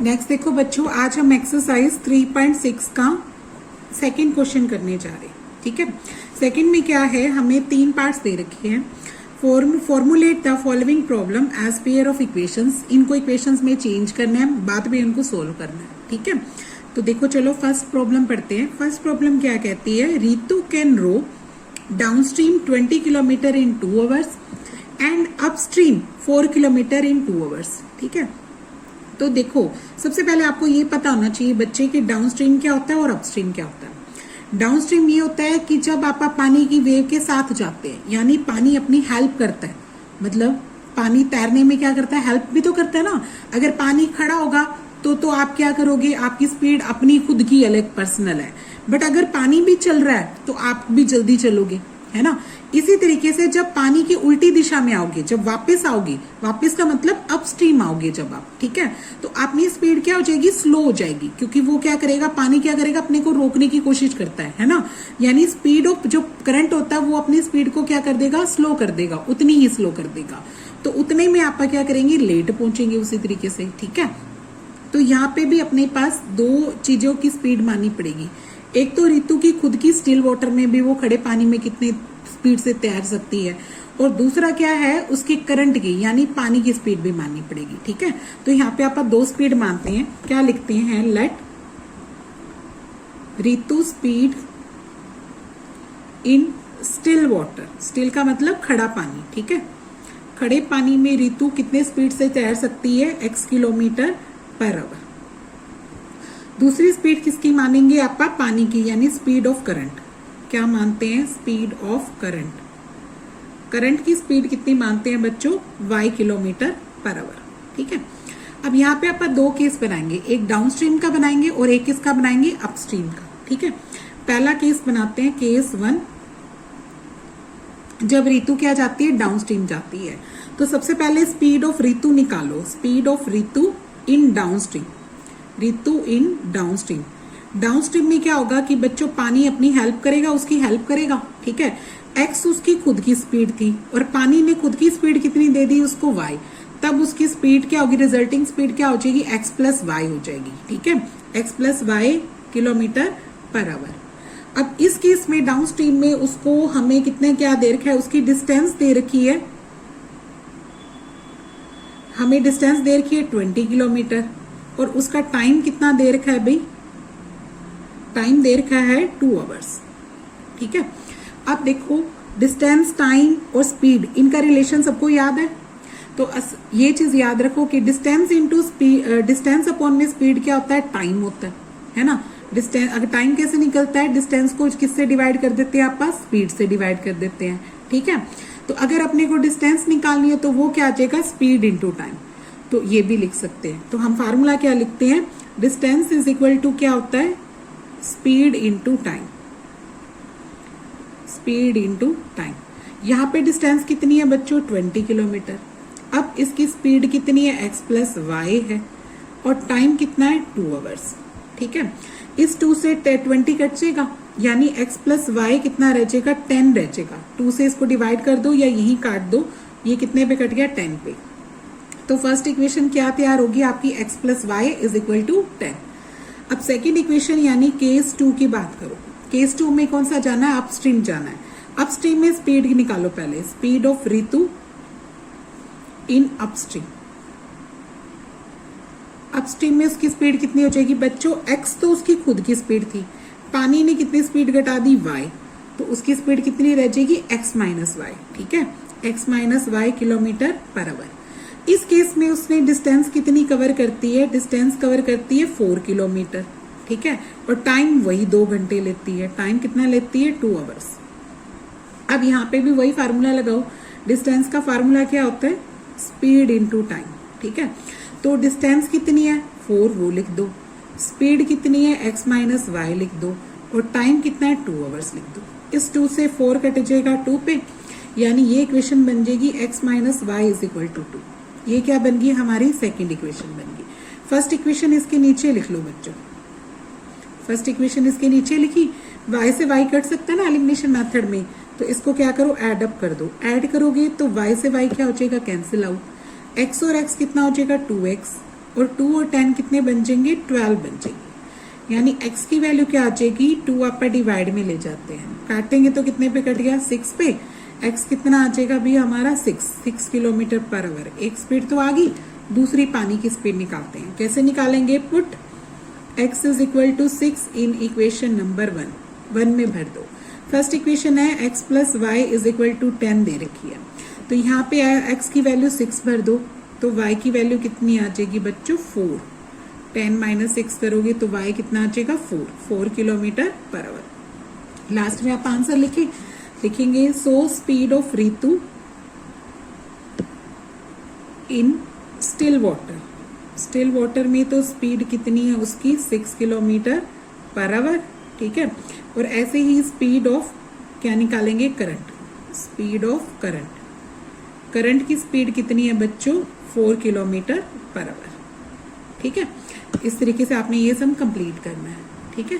Next देखो बच्चों, आज हम एक्सरसाइज 3.6 का सेकंड क्वेश्चन करने जा रहे हैं। ठीक है, सेकंड में क्या है, हमें 3 पार्ट्स दे रखे हैं। Formulate the following problem as pair of equations. इनको इक्वेशंस में चेंज करना है, बाद में इनको सोल्व करना है। ठीक है, तो देखो चलो फर्स्ट प्रॉब्लम पढ़ते हैं। फर्स्ट प्रॉब्लम क्या कहती है, Ritu can row downstream 20 kilometre in 2 hours and upstream 4 kilometre in 2 hours. ठीक है, तो देखो सबसे पहले आपको ये पता होना चाहिए बच्चे कि डाउनस्ट्रीम क्या होता है और अपस्ट्रीम क्या होता है। डाउनस्ट्रीम ये होता है कि जब आप पानी की वेव के साथ जाते हैं, यानी पानी अपनी हेल्प करता है। मतलब पानी तैरने में क्या करता है, हेल्प भी तो करता है ना। अगर पानी खड़ा होगा तो आप क्या करोगे, आपकी स्पीड अपनी खुद की अलग पर्सनल है, बट अगर पानी भी चल रहा है तो आप भी जल्दी चलोगे, है ना। इसी तरीके से जब पानी की उल्टी दिशा में आओगे, जब वापस आओगे, वापस का मतलब अपस्ट्रीम आओगे जब आप, ठीक है, तो अपनी स्पीड क्या हो जाएगी, स्लो हो जाएगी, क्योंकि वो क्या करेगा, पानी क्या करेगा, अपने को रोकने की कोशिश करता है ना। यानी स्पीड ऑफ जो करंट होता है वो अपनी स्पीड को क्या कर देगा, स्लो कर देगा, उतनी ही स्लो कर देगा। तो उतने में आप क्या करेंगे, लेट पहुंचेंगे उसी तरीके से। ठीक है, तो यहाँ पे भी अपने पास 2 चीजों की स्पीड माननी पड़ेगी। एक तो रितु की खुद की स्टिल वाटर में भी वो खड़े पानी में कितने स्पीड से तैर सकती है, और दूसरा क्या है, उसके करंट की यानी पानी की स्पीड भी माननी पड़ेगी। ठीक है, तो यहाँ पे आप 2 स्पीड मानते हैं। क्या लिखते हैं, let Ritu speed in still water. Still का मतलब खड़ा पानी। ठीक है, खड़े पानी में रितु कितने स्पीड से तैर सकती है, x किलोमीटर पर आवर। दूसरी स्पीड किसकी मानेंगे, आपका पानी की, यानी स्पीड ऑफ करंट। क्या मानते हैं, स्पीड ऑफ करंट। करंट की स्पीड कितनी मानते हैं बच्चों, y किलोमीटर पर आवर। ठीक है, अब यहाँ पे आप 2 केस बनाएंगे, एक डाउनस्ट्रीम का बनाएंगे और एक किसका बनाएंगे, अपस्ट्रीम का। ठीक है, पहला केस बनाते हैं, केस 1, जब रितु क्या जाती है, डाउनस्ट्रीम जाती है। तो सबसे पहले स्पीड ऑफ रितु निकालो, speed of Ritu in downstream. Ritu in downstream, downstream में क्या होगा कि बच्चों पानी अपनी हेल्प करेगा, उसकी हेल्प करेगा। ठीक है, x उसकी खुद की स्पीड थी और पानी ने खुद की स्पीड कितनी दे दी उसको, y। तब उसकी स्पीड क्या होगी, रिजल्टिंग स्पीड क्या हो जाएगी, x प्लस वाई हो जाएगी। ठीक है, x plus y kilometre per hour. अब इस केस में डाउनस्ट्रीम में उसको हमें कितने क्या दे रखा है, उसकी डिस्टेंस दे रखी है, हमें डिस्टेंस दे रखी है 20 किलोमीटर, और उसका टाइम कितना दे रखा है भाई, टाइम दे रखा है 2 आवर्स। ठीक है, अब देखो डिस्टेंस, टाइम और स्पीड, इनका रिलेशन सबको याद है। तो ये चीज याद रखो कि distance into speed, distance upon में स्पीड क्या होता है, टाइम होता है ना। डिस्टेंस, अगर टाइम कैसे निकलता है, डिस्टेंस को किससे डिवाइड कर देते हैं, आप स्पीड से डिवाइड कर देते हैं। ठीक है, तो अगर अपने को डिस्टेंस निकालनी है तो वो क्या आ जाएगा, स्पीड इनटू टाइम। तो ये भी लिख सकते हैं। तो हम फार्मूला क्या लिखते हैं, डिस्टेंस इज इक्वल टू क्या होता है, speed into time. Speed into time, यहाँ पे डिस्टेंस कितनी है बच्चों, 20 किलोमीटर। अब इसकी स्पीड कितनी है, x प्लस वाई है, और टाइम कितना है, 2 आवर्स। ठीक है, इस 2 से 20 कट जाएगा, यानी x प्लस वाई कितना रह जाएगा, 10 रह जाएगा। 2 से इसको डिवाइड कर दो या यही काट दो, ये कितने पे कट गया, 10 पे। तो फर्स्ट इक्वेशन क्या तैयार होगी आपकी, x plus y is equal to 10। अब सेकेंड इक्वेशन यानी केस 2 की बात करो। केस 2 में कौन सा जाना है, अपस्ट्रीम जाना है। अपस्ट्रीम में स्पीड निकालो पहले, speed of Ritu in upstream. Upstream में उसकी स्पीड कितनी हो जाएगी बच्चों, x तो उसकी खुद की स्पीड थी, पानी ने कितनी स्पीड घटा दी, y, तो उसकी स्पीड कितनी रह जाएगी, x माइनस वाई। ठीक है, x minus y kilometre per hour. इस केस में उसने डिस्टेंस कितनी कवर करती है, डिस्टेंस कवर करती है 4 किलोमीटर। ठीक है, और टाइम वही 2 घंटे लेती है। टाइम कितना लेती है, 2 आवर्स। अब यहाँ पे भी वही फार्मूला लगाओ, डिस्टेंस का फार्मूला क्या होता है, स्पीड इनटू टाइम। ठीक है, तो डिस्टेंस कितनी है, 4, वो लिख दो, स्पीड कितनी है, x माइनस वाई लिख दो, और टाइम कितना है, 2 आवर्स लिख दो। इस 2 से 4 कट जाएगा 2 पे, यानी ये इक्वेशन बन जाएगी x minus y is equal to 2। ये क्या बन गई, हमारी सेकेंड इक्वेशन बन गई। फर्स्ट इक्वेशन इसके नीचे लिख लो बच्चों, फर्स्ट इक्वेशन इसके नीचे लिखी, y से y कट सकता है ना एलिमिनेशन मेथड में, तो इसको क्या करो, एड अप कर दो। ऐड करोगे तो y से y क्या हो जाएगा, कैंसिल आउट। x और x कितना हो जाएगा, 2x, और 2 और 10 कितने बन जाएंगे, 12 बन जाएंगे। यानी x की वैल्यू क्या आ जाएगी, 2 आप डिवाइड में ले जाते हैं, काटेंगे तो कितने पे कट गया, 6 पे। x कितना आ जाएगा भी हमारा 6 किलोमीटर पर आवर। एक स्पीड तो आ गई, दूसरी पानी की स्पीड निकालते हैं। कैसे निकालेंगे, put x is equal to 6 in equation number 1 में भर दो। फर्स्ट इक्वेशन है x plus y is equal to 10 दे रखी है, तो यहाँ पे x की वैल्यू 6 भर दो, तो y की वैल्यू कितनी आ जाएगी बच्चों, 4। 10 माइनस 6 करोगे तो y कितना आ जाएगा, 4 किलोमीटर पर आवर। लास्ट में आप आंसर लिखेंगे so speed of Ritu in still water में तो स्पीड कितनी है उसकी, 6 किलोमीटर पर आवर। ठीक है, और ऐसे ही स्पीड ऑफ क्या निकालेंगे, करंट। स्पीड ऑफ करंट की स्पीड कितनी है बच्चों, 4 किलोमीटर पर आवर। ठीक है, इस तरीके से आपने ये सम कंप्लीट करना है। ठीक है,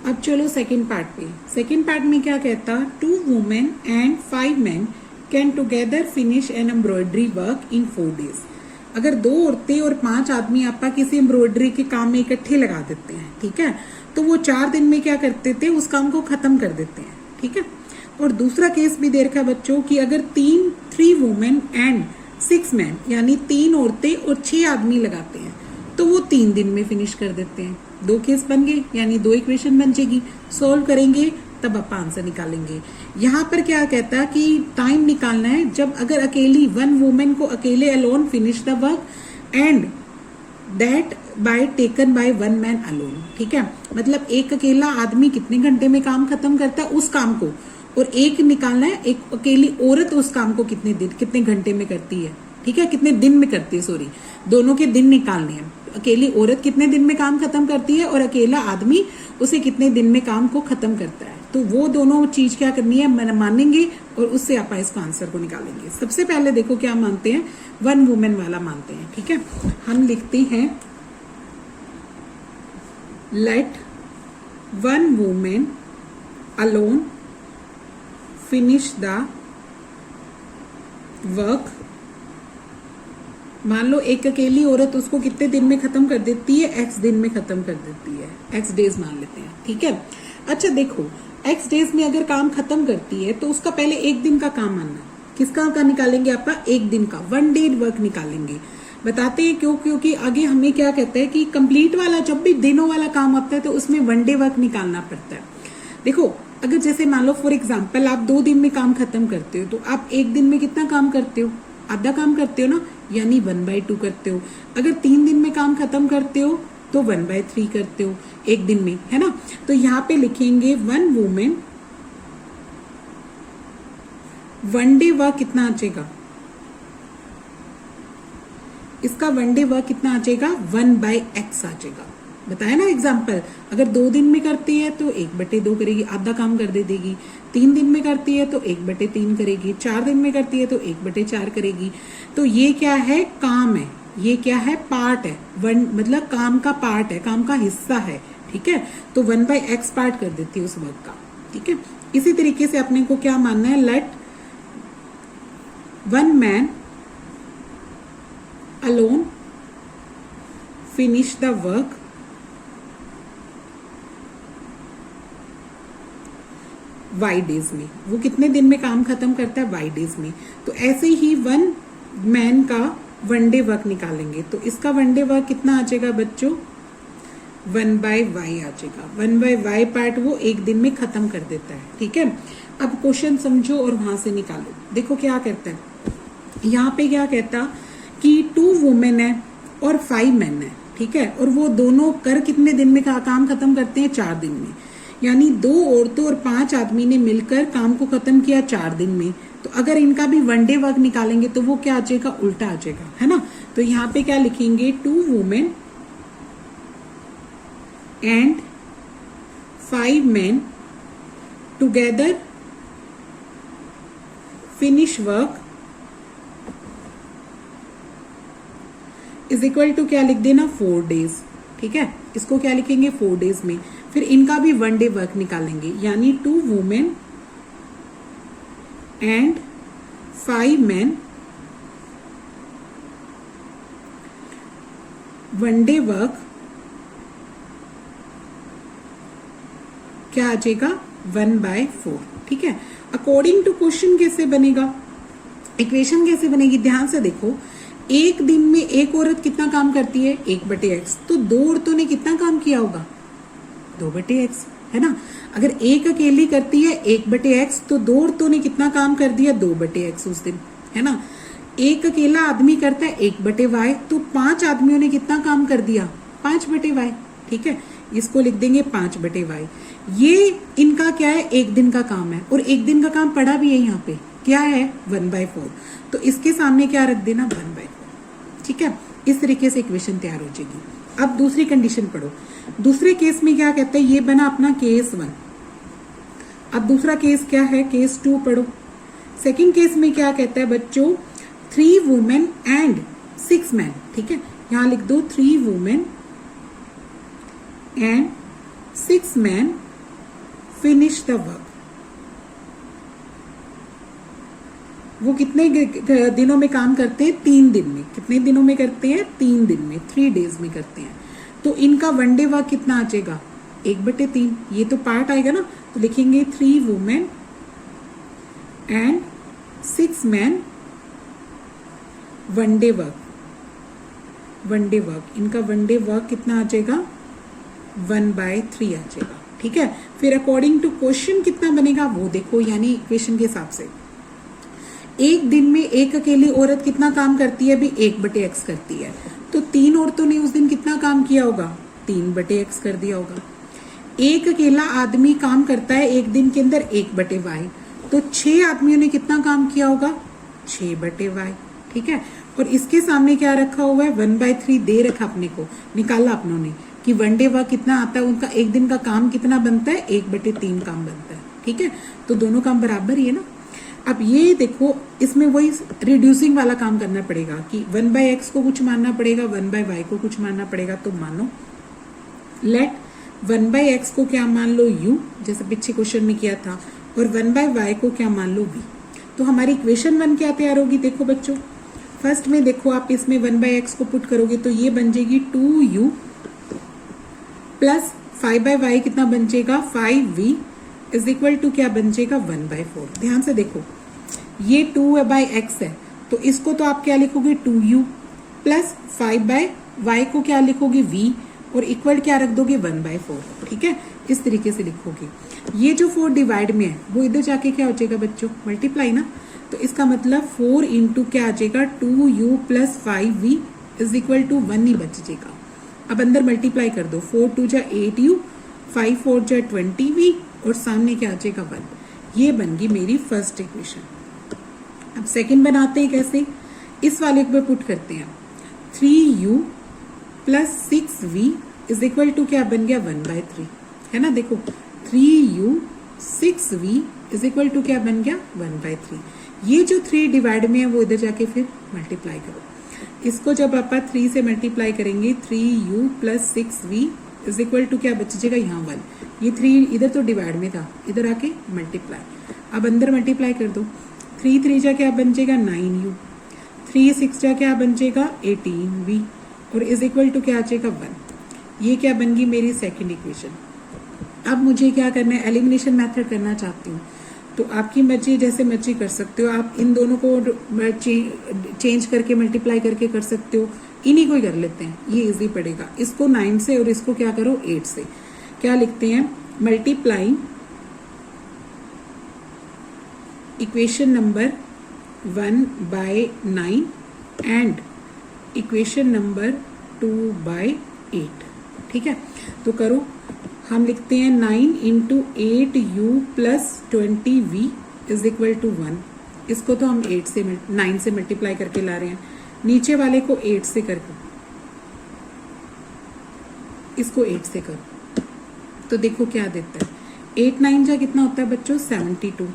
अब चलो सेकंड पार्ट पे। सेकंड पार्ट में क्या कहता, 2 women and 5 man can together finish an embroidery work in 4 days। अगर 2 औरतें और 5 आदमी आपका किसी एम्ब्रॉयडरी के काम में इकट्ठे लगा देते हैं, ठीक है, तो वो 4 दिन में क्या करते थे, उस काम को खत्म कर देते हैं। ठीक है, और दूसरा केस भी दे रखा है बच्चों कि अगर 3 वुमेन एंड 6 मैन यानी 3 औरतें और 6 आदमी लगाते हैं तो वो 3 दिन में फिनिश कर देते हैं। 2 केस बन गए, यानी 2 इक्वेशन बन जाएगी। सोल्व करेंगे तब आप आंसर निकालेंगे। यहाँ पर क्या कहता है कि टाइम निकालना है जब अगर अकेली 1 वुमेन को अकेले alone finish the work and that bye taken by 1 man alone. ठीक है, मतलब एक अकेला आदमी कितने घंटे में काम खत्म करता है उस काम को, और एक निकालना है एक अकेली औरत उस काम को कितने घंटे में करती है। ठीक है, कितने दिन में करती है, सॉरी, दोनों के दिन निकालने हैं। अकेली औरत कितने दिन में काम खत्म करती है और अकेला आदमी उसे कितने दिन में काम को खत्म करता है। तो वो दोनों चीज क्या करनी है, मानेंगे और उससे आप इसको आंसर को निकालेंगे। सबसे पहले देखो क्या मानते हैं, 1 वुमेन वाला मानते हैं। ठीक है, हम लिखते हैं let 1 women alone finish the work. मान लो एक अकेली औरत उसको कितने दिन में खत्म कर देती है, x दिन में खत्म कर देती है, x डेज मान लेते हैं। ठीक है, अच्छा देखो x डेज में अगर काम खत्म करती है तो उसका पहले 1 दिन का काम मानना। किसका का निकालेंगे, आपका 1 दिन का 1 डे वर्क निकालेंगे। बताते हैं क्यों, क्योंकि आगे हमें क्या कहता है कि कंप्लीट वाला जब भी दिनों वाला काम आता है तो उसमें 1 डे वर्क निकालना पड़ता है। देखो अगर जैसे मान लो फॉर एग्जाम्पल आप 2 दिन में काम खत्म करते हो तो आप 1 दिन में कितना काम करते हो, आधा काम करते हो ना, यानी 1/2 करते हो। अगर 3 दिन में काम खत्म करते हो तो 1/3 करते हो 1 दिन में, है ना। तो यहाँ पे लिखेंगे 1 वुमेन 1 डे वर्क कितना आ जाएगा, इसका 1 डे वर्क कितना आ जाएगा, 1/x आ जाएगा। बताया ना एग्जाम्पल, अगर 2 दिन में करती है तो 1/2 करेगी, आधा काम कर दे देगी। 3 दिन में करती है तो 1/3 करेगी। 4 दिन में करती है तो 1/4 करेगी। तो ये क्या है, काम है, ये क्या है, पार्ट है। 1 मतलब काम का पार्ट है, काम का हिस्सा है। ठीक है, तो 1/x पार्ट कर देती है उस वर्क का। ठीक है, इसी तरीके से अपने को क्या मानना है, let 1 man alone finish the work y days में। वो कितने दिन में काम खत्म करता है, y डेज में। तो ऐसे ही 1 मैन का 1 डे वर्क निकालेंगे तो इसका 1 डे वर्क कितना आ जाएगा बच्चों, 1/y आ जाएगा। 1/y पार्ट वो 1 दिन में खत्म कर देता है। ठीक है, अब क्वेश्चन समझो और वहां से निकालो। देखो क्या कहता है, यहाँ पे क्या कहता कि 2 वुमेन है और 5 मैन है। ठीक है, और वो दोनों कर कितने दिन में काम खत्म करते हैं, 4 दिन में। यानी 2 औरतों और 5 आदमी ने मिलकर काम को खत्म किया 4 दिन में। तो अगर इनका भी 1 डे वर्क निकालेंगे तो वो क्या आ जाएगा, उल्टा आ जाएगा, है ना। तो यहाँ पे क्या लिखेंगे, 2 women and 5 man together finish work is equal to क्या लिख देना, 4 डेज। ठीक है, इसको क्या लिखेंगे, 4 डेज में। फिर इनका भी 1 डे वर्क निकालेंगे, यानी 2 women and 5 man one day work क्या आ जाएगा 1/4। ठीक है, अकॉर्डिंग टू क्वेश्चन कैसे बनेगा, इक्वेशन कैसे बनेगी, ध्यान से देखो। एक दिन में एक औरत कितना काम करती है 1/x, तो दो औरतों ने कितना काम किया होगा 2/x, है ना। अगर एक अकेली करती है 1/x तो दो औरतों ने कितना काम कर दिया 2/x उस दिन, है ना। एक अकेला आदमी करता है 1/y तो 5 आदमियों ने कितना काम कर दिया 5/y। ठीक है, इसको लिख देंगे 5/y। ये इनका क्या है, एक दिन का काम है, और एक दिन का काम पड़ा भी है यहाँ पे, क्या है 1/4, तो इसके सामने क्या रख देना 1/4। ठीक है, इस तरीके से इक्वेशन तैयार हो जाएगी। अब दूसरी कंडीशन पढ़ो। दूसरे केस में क्या कहते हैं, ये बना अपना केस 1। अब दूसरा केस क्या है, केस 2 पढ़ो। सेकंड केस में क्या कहता है बच्चों, 3 वुमेन एंड 6 मैन। ठीक है, यहां लिख दो 3 women and 6 man finish the work. वो कितने दिनों में काम करते हैं 3 दिन में। कितने दिनों में करते हैं 3 दिन में, 3 डेज में करते हैं। तो इनका वन डे वर्क कितना आ जाएगा 1/3। ये तो पार्ट आएगा ना, तो लिखेंगे 3 women and 6 man one day work. One day work, इनका वन डे वर्क कितना आ जाएगा 1/3 आ जाएगा। ठीक है, फिर अकॉर्डिंग टू क्वेश्चन कितना बनेगा वो देखो, यानी इक्वेशन के हिसाब से एक दिन में एक अकेली औरत कितना काम करती है, भी 1/x करती है, तो 3 औरतों ने उस दिन कितना काम किया होगा 3/x कर दिया होगा। एक अकेला आदमी काम करता है एक दिन के अंदर 1/y, तो 6 आदमियों ने कितना काम किया होगा 6/y। ठीक है, और इसके सामने क्या रखा हुआ है 1/3 दे रखा अपने को, निकाला अपनों ने कि वन डे वर्क कितना आता है, उनका एक दिन का काम कितना बनता है 1/3 काम बनता है। ठीक है, तो दोनों काम बराबर ही है ना। अब ये देखो, इसमें वही रिड्यूसिंग वाला काम करना पड़ेगा कि 1/x को कुछ मानना पड़ेगा, 1/y को कुछ मानना पड़ेगा। तो मानो लेट 1/x को क्या मान लो u, जैसे पीछे क्वेश्चन में किया था, और 1/y को क्या मान लो v। तो हमारी इक्वेशन 1 क्या तैयार होगी, देखो बच्चों। फर्स्ट में देखो, आप इसमें 1/x को पुट करोगे तो ये बन जाएगी 2u प्लस 5/y कितना बन जाएगा 5v इज इक्वल टू क्या बन जाएगा 1/4। ध्यान से देखो, ये 2/x है, तो इसको तो आप क्या लिखोगे 2u प्लस 5/y को क्या लिखोगे v, और इक्वल क्या रख दोगे 1/4। ठीक है, इस तरीके से लिखोगे। ये जो 4 डिवाइड में है वो इधर जाके क्या हो जाएगा बच्चों मल्टीप्लाई ना, तो इसका मतलब 4 इंटू क्या आ जाएगा 2u plus 5v is equal to 1 ही बच जाएगा। अब अंदर मल्टीप्लाई कर दो, 4 2 जा 8u, 5 4 जा 20v, और सामने क्या आ जाएगा 1। ये बन गई मेरी फर्स्ट इक्वेशन। अब सेकंड बनाते हैं कैसे, इस वाले को पुट करते हैं 3u plus 6v is equal to क्या बन गया 1/3, है ना। देखो 3u 6v is equal to क्या बन गया 1/3। ये जो 3 डिवाइड में है वो इधर जाके फिर मल्टीप्लाई करो। इसको जब आप 3 से मल्टीप्लाई करेंगे 3u plus 6v is equal to क्या बच जाएगा यहाँ 1। ये 3 इधर तो डिवाइड में था, इधर आके मल्टीप्लाई। अब अंदर मल्टीप्लाई कर दो, 3 3 जा क्या बन जाएगा 9u, 3 6 जा क्या बन जाएगा 18v, और इज इक्वल टू क्या आ जाएगा 1। ये क्या बन गई मेरी सेकेंड इक्वेशन। अब मुझे क्या करना है, एलिमिनेशन मेथड करना चाहती हूँ, तो आपकी मर्जी, जैसे मर्जी कर सकते हो आप। इन दोनों को चेंज करके मल्टीप्लाई करके कर सकते हो, इन्हीं को ही कर लेते हैं, ये इजी पड़ेगा। इसको 9 से और इसको क्या करो 8 से। क्या लिखते हैं, multiplying equation number 1/9 and equation number 2/8। ठीक है, तो करो। हम लिखते हैं 9 into 8u plus 20v is equal to 1। इसको तो हम 9 से मल्टीप्लाई करके ला रहे हैं, नीचे वाले को 8 से करके, इसको 8 से करो तो देखो क्या देता है। 8 9 जा कितना होता है बच्चों 72,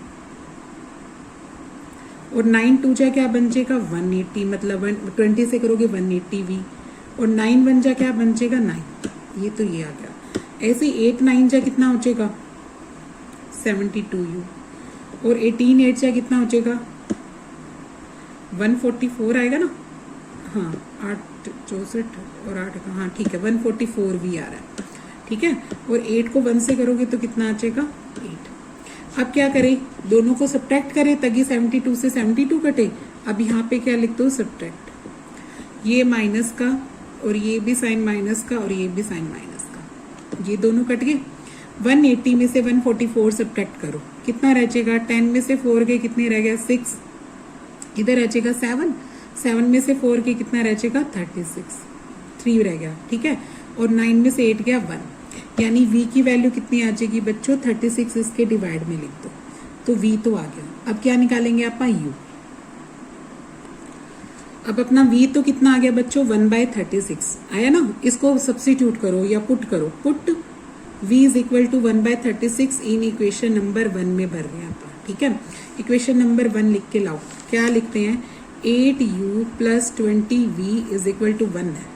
और 9 2 जा क्या बन जाएगा 180, मतलब 20 से करोगे 180v, और 9 1 जा क्या बन जाएगा 9। ये तो ये आ गया। ऐसे 8 9 जा कितना हो जाएगा 72u, और 18 8 जा कितना हो जाएगा 144 आएगा ना। हाँ 8 64 और 8 का, हाँ ठीक है 144 भी आ रहा है, ठीक है। और 8 को 1 से करोगे तो कितना आ जाएगा 8। अब क्या करें, दोनों को सब्ट्रैक्ट करें ताकि 72 से 72 कटे। अब यहाँ पे क्या लिख दो सब्ट्रैक्ट, ये माइनस का और ये भी साइन माइनस का और ये भी साइन माइनस का, ये दोनों कट गए। 180 में से 144 सब्ट्रैक्ट करो, कितना रह जाएगा, 10 में से 4 गए कितने रह गया 6, इधर रह जाएगा 7, 7 में से 4 के कितना रह जाएगा 36, 3 रह गया, ठीक है। और 9 में से 8 गया 1, यानी v की वैल्यू कितनी आ जाएगी बच्चों 36, इसके डिवाइड में लिख दो तो v तो आ गया। अब क्या निकालेंगे आप u, अब अपना v तो कितना आ गया बच्चों 1/36 आया ना, इसको सब्स्टिट्यूट करो या पुट करो, put v is equal to 1/36 in equation number 1 में भर रहे हैं आप, ठीक है। इक्वेशन नंबर 1 लिख के लाओ, क्या लिखते हैं 8u + 20v is equal to 1 है,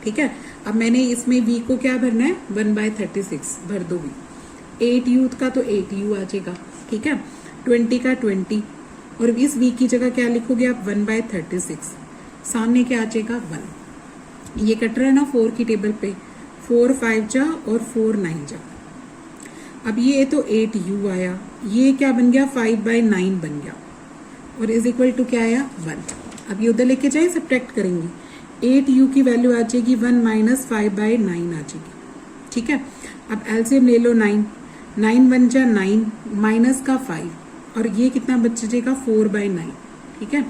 ठीक है। अब मैंने इसमें v को क्या भरना है 1/36 भर दो v, 8u का तो 8u आ जाएगा, ठीक है, 20 का 20 और इस v की जगह क्या लिखोगे आप 1/36, सामने क्या आ जाएगा 1, ये कट रहा है ना 4 की टेबल पे, 4 5 जा और 4 9 जा। अब ये तो 8u आया, ये क्या बन गया 5/9 बन गया और इज इक्वल टू क्या आया 1। अब ये उधर लेके जाए सब्ट्रैक्ट करेंगे, 8u की वैल्यू आ जाएगी 1 - 5/9 आ जाएगी, ठीक है। अब एलसीएम ले लो 9, 9 1 जा 9 माइनस का 5 और ये कितना बच जाएगा 4/9, ठीक है,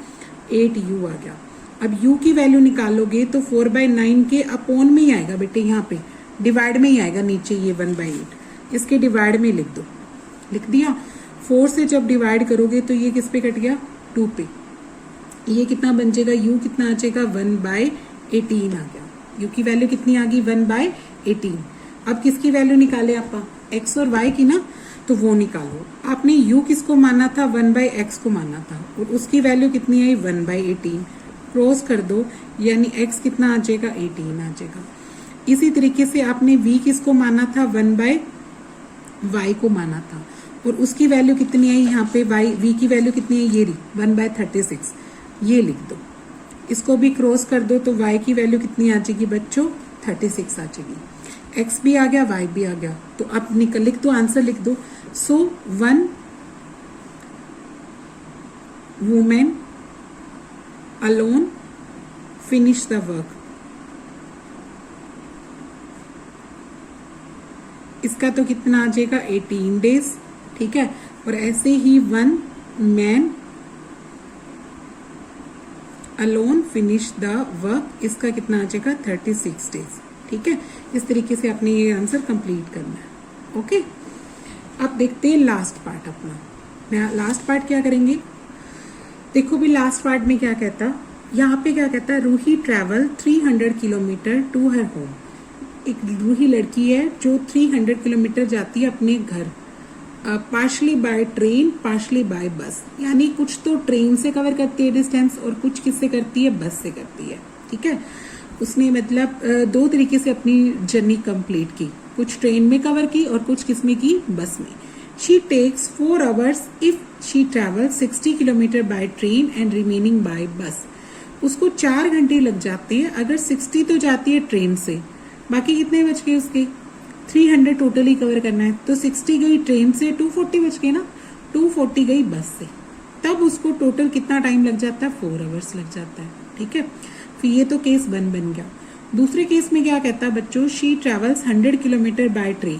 8u आ गया। अब u की वैल्यू निकालोगे तो 4/9 के अपॉन में ही आएगा बेटे, यहाँ पे डिवाइड में ही आएगा, नीचे ये 1/8 इसके डिवाइड में लिख दो, लिख दिया। 4 से जब डिवाइड करोगे तो ये किस पे कट गया 2 पे, ये कितना बन जाएगा u कितना आ जाएगा 1/18 आ गया, u की वैल्यू कितनी आ गई 1/18। अब किसकी वैल्यू निकाले आप x और y की ना, तो वो निकालो। आपने u किसको माना था 1/x को माना था और उसकी वैल्यू कितनी आई 1/18, क्रॉस कर दो यानी x कितना आ जाएगा 18 आ जाएगा। इसी तरीके से आपने v किसको माना था 1/y को माना था और उसकी वैल्यू कितनी आई यहाँ पे v की वैल्यू कितनी है ये रही 1/36, ये लिख दो, इसको भी क्रॉस कर दो तो y की वैल्यू कितनी आ जाएगी बच्चों 36 आ जाएगी, x भी आ गया y भी आ गया। तो अब लिख दो, आंसर लिख दो। सो 1 women alone finish the work, इसका तो कितना आ जाएगा 18 days, ठीक है। और ऐसे ही 1 man alone finish the work, इसका कितना आ जाएगा 36 days, ठीक है। इस तरीके से आपने ये आंसर कंप्लीट करना है, ओके। अब देखते हैं लास्ट पार्ट अपना। लास्ट पार्ट क्या करेंगे, देखो भी लास्ट पार्ट में क्या कहता, यहाँ पे क्या कहता है Ruhi travel 300 kilometre to her home. एक रूही लड़की है जो 300 किलोमीटर जाती है अपने घर, partially by train partially by bus, यानी कुछ तो ट्रेन से कवर करती है डिस्टेंस और कुछ किससे करती है बस से करती है, ठीक है। उसने मतलब 2 तरीके से अपनी जर्नी कंप्लीट की, कुछ ट्रेन में कवर की और कुछ किसमें की बस में। She takes 4 hours if she travels 60 kilometre by train and remaining by bus. उसको 4 घंटे लग जाते हैं अगर 60 तो जाती है ट्रेन से, बाकी कितने बच गए उसके 300 टोटली कवर करना है, तो 60 गई ट्रेन से, 240 बच गए ना, 240 गई बस से, तब उसको टोटल कितना टाइम लग जाता है 4 आवर्स लग जाता है, ठीक है। फिर ये तो केस 1 बन गया। दूसरे केस में क्या कहता है बच्चों, she travels 100 kilometre by train,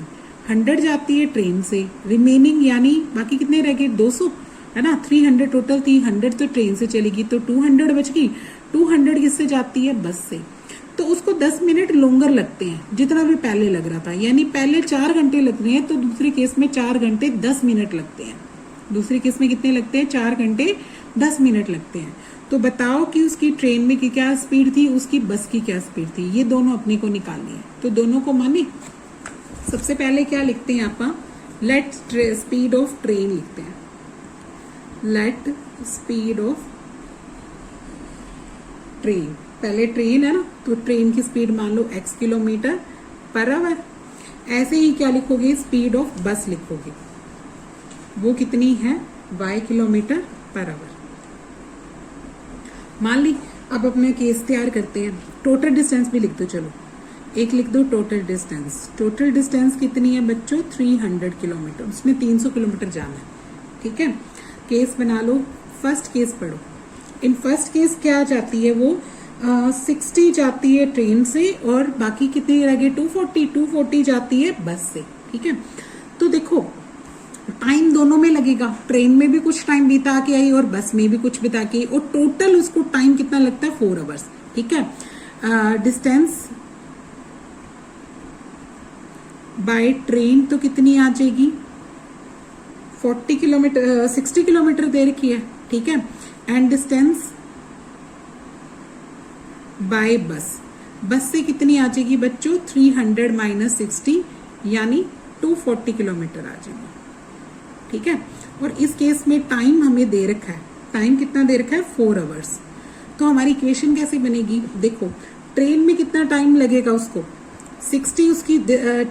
100 जाती है ट्रेन से, रिमेनिंग यानी बाकी कितने रह गए 200 है ना, 300 टोटल थी, 100 तो ट्रेन से चलेगी तो 200 बच गई, 200 किससे जाती है बस से, तो उसको 10 मिनट लॉन्गर लगते हैं जितना भी पहले लग रहा था, यानी पहले 4 घंटे लग रहे हैं तो दूसरे केस में 4 घंटे 10 मिनट लगते हैं, दूसरे केस में कितने लगते हैं 4 घंटे 10 मिनट लगते हैं। तो बताओ कि उसकी ट्रेन में की क्या स्पीड थी, उसकी बस की क्या स्पीड थी, ये दोनों अपने को निकालनी है। तो दोनों को माने, सबसे पहले क्या लिखते हैं आप, लेट स्पीड ऑफ ट्रेन लिखते हैं, लेट स्पीड ऑफ ट्रेन, पहले ट्रेन है ना तो ट्रेन की स्पीड मान लो x किलोमीटर पर आवर। ऐसे ही क्या लिखोगे, स्पीड ऑफ बस लिखोगे, वो कितनी है y किलोमीटर पर आवर। मान ली अब अपना केस तैयार करते हैं। टोटल डिस्टेंस भी लिख दो, चलो एक लिख दो टोटल डिस्टेंस। टोटल डिस्टेंस कितनी है बच्चों? 300 किलोमीटर। उसने 300 किलोमीटर जाना है, ठीक है। केस बना लो, फर्स्ट केस पढ़ो। इन फर्स्ट केस क्या जाती है वो 60 जाती है ट्रेन से और बाकी कितनी लगे 240 जाती है बस से, ठीक है। तो देखो टाइम दोनों में लगेगा, ट्रेन में भी कुछ टाइम बिता के आई और बस में भी कुछ बिता के आई, और टोटल उसको टाइम कितना लगता है 4 आवर्स, ठीक है। डिस्टेंस बाय ट्रेन तो कितनी आ जाएगी 40 किलोमीटर 60 किलोमीटर दे रखी है, ठीक है। एंड डिस्टेंस बाय बस से कितनी आ जाएगी बच्चों 300 माइनस 60 यानी 240 किलोमीटर आ जाएगी, ठीक है। और इस केस में टाइम हमें दे रखा है, टाइम कितना दे रखा है 4 आवर्स। तो हमारी इक्वेशन कैसे बनेगी? देखो ट्रेन में कितना टाइम लगेगा उसको 60, उसकी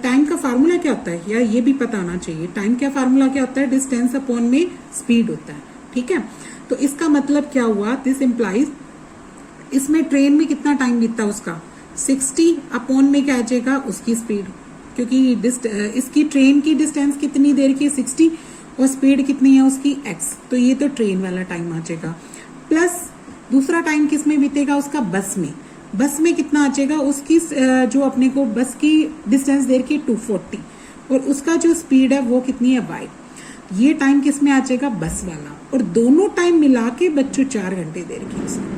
टाइम का फार्मूला क्या होता है यार, ये भी पता होना चाहिए। टाइम का फार्मूला क्या होता है? डिस्टेंस अपॉन में स्पीड होता है, ठीक है। तो इसका मतलब क्या हुआ? दिस इम्प्लाइज इसमें ट्रेन में कितना टाइम बीतता उसका 60 अपॉन में क्या आ जाएगा उसकी स्पीड, क्योंकि इसकी ट्रेन की डिस्टेंस कितनी देर की 60 और स्पीड कितनी है उसकी x, तो ये तो ट्रेन वाला टाइम आ जाएगा। प्लस दूसरा टाइम किस में बीतेगा उसका बस में कितना आ जाएगा उसकी जो अपने को बस की डिस्टेंस देर की 240 और उसका जो स्पीड है वो कितनी है y। ये टाइम किस में आ जाएगा बस वाला, और दोनों टाइम मिला के बच्चों 4 घंटे देर की उसमें।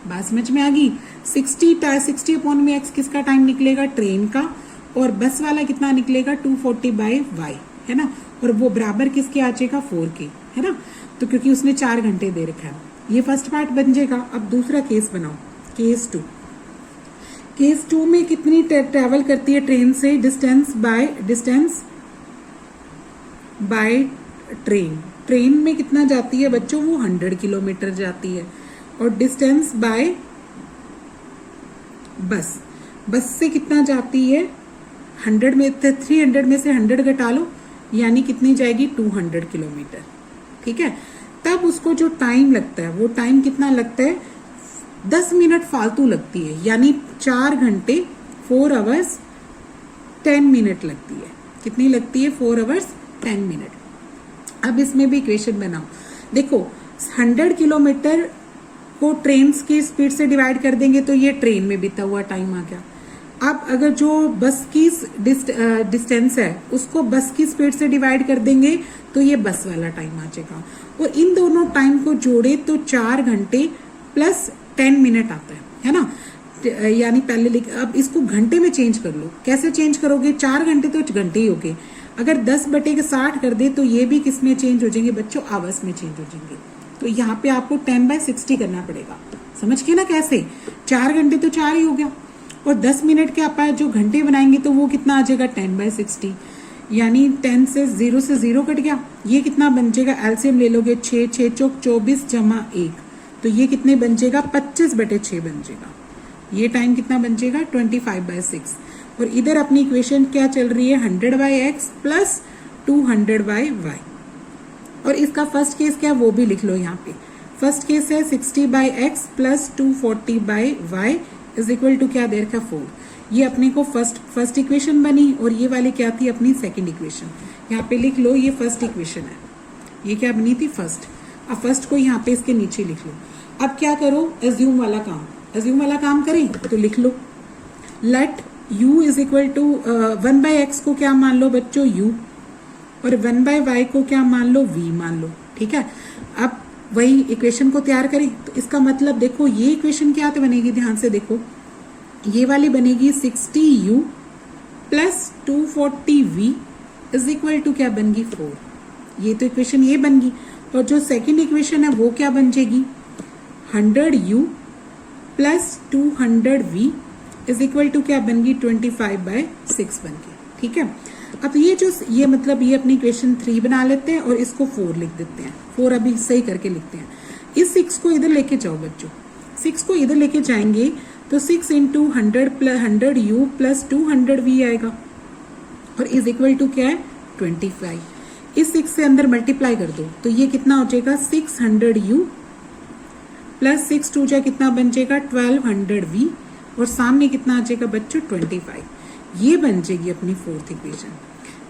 बात समझ में आ गई? 60 अपॉन में x किसका टाइम निकलेगा ट्रेन का, और बस वाला कितना निकलेगा 240 बाय y, है ना। और वो बराबर किसके आ जाएगा 4 के, है ना। तो क्योंकि उसने 4 घंटे दे रखा है, ये फर्स्ट पार्ट बन जाएगा। अब दूसरा केस बनाओ, केस 2 में कितनी ट्रेवल करती है ट्रेन से? डिस्टेंस बाय ट्रेन में कितना जाती है बच्चों? वो 100 किलोमीटर जाती है। और डिस्टेंस बाय बस से कितना जाती है 100 में 300 में से 100 घटा लो यानी कितनी जाएगी 200 किलोमीटर, ठीक है। तब उसको जो टाइम लगता है वो टाइम कितना लगता है 10 मिनट फालतू लगती है, यानी 4 घंटे 4 आवर्स 10 मिनट लगती है। कितनी लगती है 4 आवर्स 10 मिनट। अब इसमें भी इक्वेशन बनाओ। देखो 100 किलोमीटर को ट्रेन की स्पीड से डिवाइड कर देंगे तो ये ट्रेन में बीता हुआ टाइम आ गया। अब अगर जो बस की डिस्टेंस है उसको बस की स्पीड से डिवाइड कर देंगे तो ये बस वाला टाइम आ जाएगा, और इन दोनों टाइम को जोड़े तो 4 घंटे प्लस 10 मिनट आता है ना। यानी पहले अब इसको घंटे में चेंज कर लो। कैसे चेंज करोगे? 4 घंटे तो घंटे ही हो गए, अगर 10/60 कर दे तो ये भी किस में चेंज हो जाएंगे बच्चों? आवर्स में चेंज हो जाएंगे। तो यहाँ पे आपको 10/60 करना पड़ेगा। समझ के ना कैसे? 4 घंटे तो 4 ही हो गया, और 10 मिनट के आप जो घंटे बनाएंगे तो वो कितना आ जाएगा 10/60, यानी 10 से 0 कट गया। ये कितना बन जाएगा? एलसीएम ले लोगे 6 चौक 24 जमा 1, तो ये कितने बन जाएगा 25/6 बन जाएगा। ये टाइम कितना बन जाएगा 25/6। और इधर अपनी इक्वेशन क्या चल रही है 100/x प्लस 200/y। और इसका फर्स्ट केस क्या है वो भी लिख लो यहाँ पे। फर्स्ट केस है 60/x plus 240/y is equal to क्या दे रखा 4। ये अपने को फर्स्ट इक्वेशन बनी, और ये वाली क्या थी अपनी सेकंड इक्वेशन। यहाँ पे लिख लो ये फर्स्ट इक्वेशन है, ये क्या बनी थी फर्स्ट। अब फर्स्ट को यहाँ पे इसके नीचे लिख लो। अब क्या करो एज्यूम वाला काम करें तो लिख लो let u is equal to 1/x को क्या मान लो बच्चों u, और 1/y को क्या मान लो v मान लो, ठीक है। अब वही इक्वेशन को तैयार करें तो इसका मतलब देखो ये इक्वेशन क्या बनेगी, ध्यान से देखो। ये वाली बनेगी 60u plus 240v is equal to क्या बन गई 4। ये तो इक्वेशन ये बन गई। और जो सेकंड इक्वेशन है वो क्या बन जाएगी 100u plus 200v is equal to क्या बन गई 25/6 बन गई, ठीक है। अब ये मतलब ये अपनी इक्वेशन 3 बना लेते हैं और इसको 4 लिख देते हैं। 4 अभी सही करके लिखते हैं। इस 6 को इधर लेके जाओ बच्चों, 6 को इधर लेके जाएंगे तो 6 इंटू 100u प्लस 200v आएगा, और इज इक्वल टू क्या है 25। इस 6 से अंदर मल्टीप्लाई कर दो तो ये कितना हो जाएगा 600u प्लस 6 2 जा कितना बन जाएगा 1200v और सामने कितना आ जाएगा बच्चों 25। ये बन जाएगी अपनी फोर्थ इक्वेशन।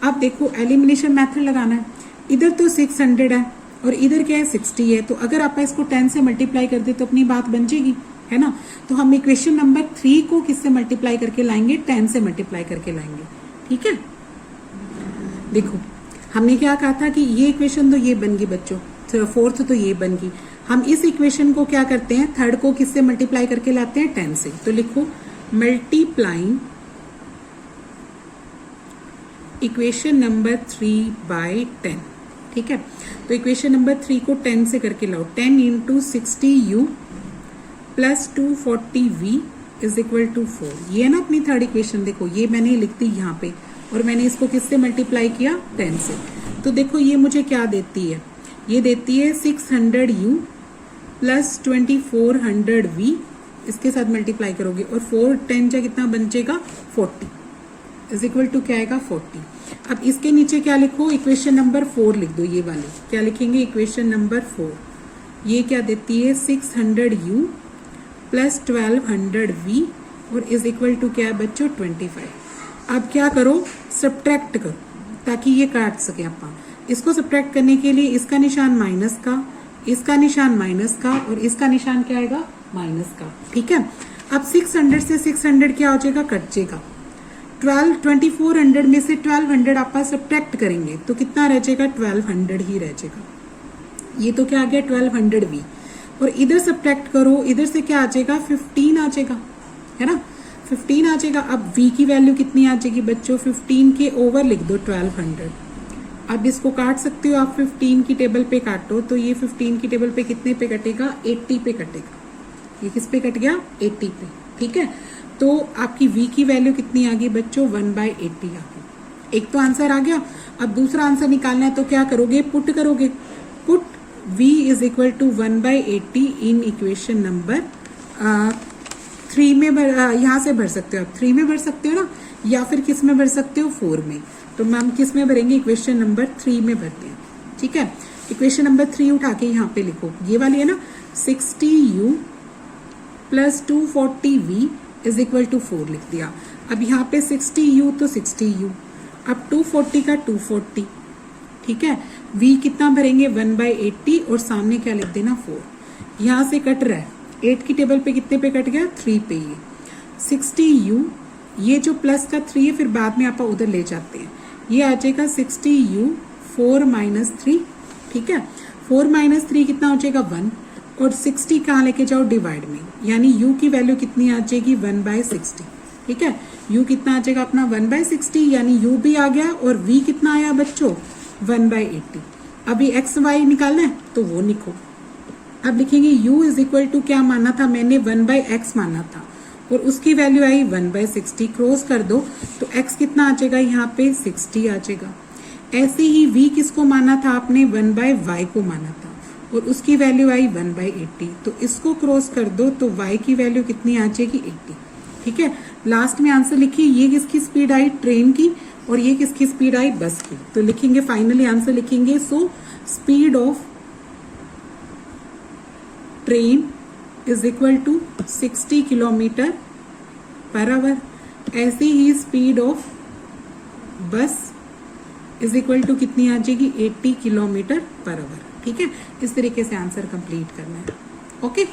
अब देखो एलिमिनेशन मेथड लगाना है, इधर तो 600 है और इधर क्या है 60 है, तो अगर आप इसको 10 से मल्टीप्लाई कर दे तो अपनी बात बन जाएगी, है ना। तो हम इक्वेशन नंबर 3 को किससे मल्टीप्लाई करके लाएंगे 10 से मल्टीप्लाई करके लाएंगे, ठीक है। देखो हमने क्या कहा था कि ये इक्वेशन तो ये बन गई बच्चों, फोर्थ तो ये बन गई। हम इस इक्वेशन को क्या करते हैं थर्ड को किससे मल्टीप्लाई करके लाते हैं 10 से। तो लिखो मल्टीप्लाइंग इक्वेशन नंबर 3 बाय 10, ठीक है। तो इक्वेशन नंबर 3 को 10 से करके लाओ, 10 into 60u plus 240v is equal to 4। ये है ना अपनी थर्ड इक्वेशन। देखो ये मैंने लिख दी यहाँ पे और मैंने इसको किससे मल्टीप्लाई किया 10 से। तो देखो ये मुझे क्या देती है, ये देती है 600u प्लस 2400v, इसके साथ मल्टीप्लाई करोगे और 4 10 जा कितना बन जाएगा 40 इज इक्वल टू क्या आएगा 40। अब इसके नीचे क्या लिखो इक्वेशन नंबर 4 लिख दो, ये वाली क्या लिखेंगे इक्वेशन नंबर 4। ये क्या देती है 600u प्लस 1200v और इज इक्वल टू क्या है बच्चों 25। अब क्या करो सब्ट्रैक्ट करो ताकि ये काट सके अपन। इसको सब्ट्रैक्ट करने के लिए इसका निशान माइनस का, इसका निशान माइनस का और इसका निशान क्या आएगा माइनस का, ठीक है। अब 600 से 600 क्या हो जाएगा कट जाएगा। 2400 में से 1200 आप सब्ट्रैक्ट करेंगे तो कितना रह जाएगा 1200 ही रह जाएगा। ये तो क्या आ गया 1200v और इधर सब्ट्रैक्ट करो, इधर से क्या आ जाएगा 15 आ जाएगा, है ना 15 आ जाएगा। अब v की वैल्यू कितनी आ जाएगी बच्चों 15 के ओवर लिख दो 1200। अब इसको काट सकते हो आप 15 की टेबल पे काटो तो ये 15 की टेबल पे कितने पे कटेगा 80 पे कटेगा। ये किस पे कट गया 80 पे, ठीक है। तो आपकी v की वैल्यू कितनी आ गई बच्चों 1/80 आ गई। एक तो आंसर आ गया। अब दूसरा आंसर निकालना है तो क्या करोगे पुट करोगे, put v is equal to 1/80 in equation number 3 में यहाँ से भर सकते हो आप 3 में भर सकते हो ना, या फिर किस में भर सकते हो 4 में। तो मैम किस में भरेंगे इक्वेशन नंबर 3 में भरते हैं, ठीक है। इक्वेशन नंबर 3 उठा के यहाँ पे लिखो, ये वाली है ना 60u plus 240v is equal to 4 लिख दिया। अब यहाँ पे 60u तो 60u, अब 240 का 240, ठीक है। v कितना भरेंगे 1/80 और सामने क्या लिख देना 4। यहाँ से कट रहा है 8 की टेबल पे कितने पे कट गया 3 पे। ये 60u ये जो प्लस का 3 है फिर बाद में आप उधर ले जाते हैं, ये आ जाएगा 60u 4 माइनस 3, ठीक है। 4 माइनस 3 कितना हो जाएगा 1 और 60 कहाँ लेके जाओ डिवाइड में, यानी u की वैल्यू कितनी आ जाएगी 1/60, ठीक है। u कितना आ जाएगा अपना 1/60 यानी u भी आ गया और v कितना आया बच्चों 1/80। अभी x y निकालना है तो वो लिखो। अब लिखेंगे u इज इक्वल टू क्या माना था मैंने 1/x माना था और उसकी वैल्यू आई 1/60, क्रॉस कर दो तो x कितना आ जाएगा यहाँ पे 60 आ जाएगा। ऐसे ही v किसको माना था आपने 1/y को माना था और उसकी वैल्यू आई 1/80, तो इसको क्रॉस कर दो तो y की वैल्यू कितनी आ जाएगी 80, ठीक है। लास्ट में आंसर लिखिए, ये किसकी स्पीड आई ट्रेन की और ये किसकी स्पीड आई बस की। तो लिखेंगे फाइनली आंसर लिखेंगे so speed of train is equal to 60 kilometre per hour. ऐसे ही speed of bus is equal to कितनी आ जाएगी 80 किलोमीटर पर आवर, ठीक है। इस तरीके से आंसर कंप्लीट करना है, ओके।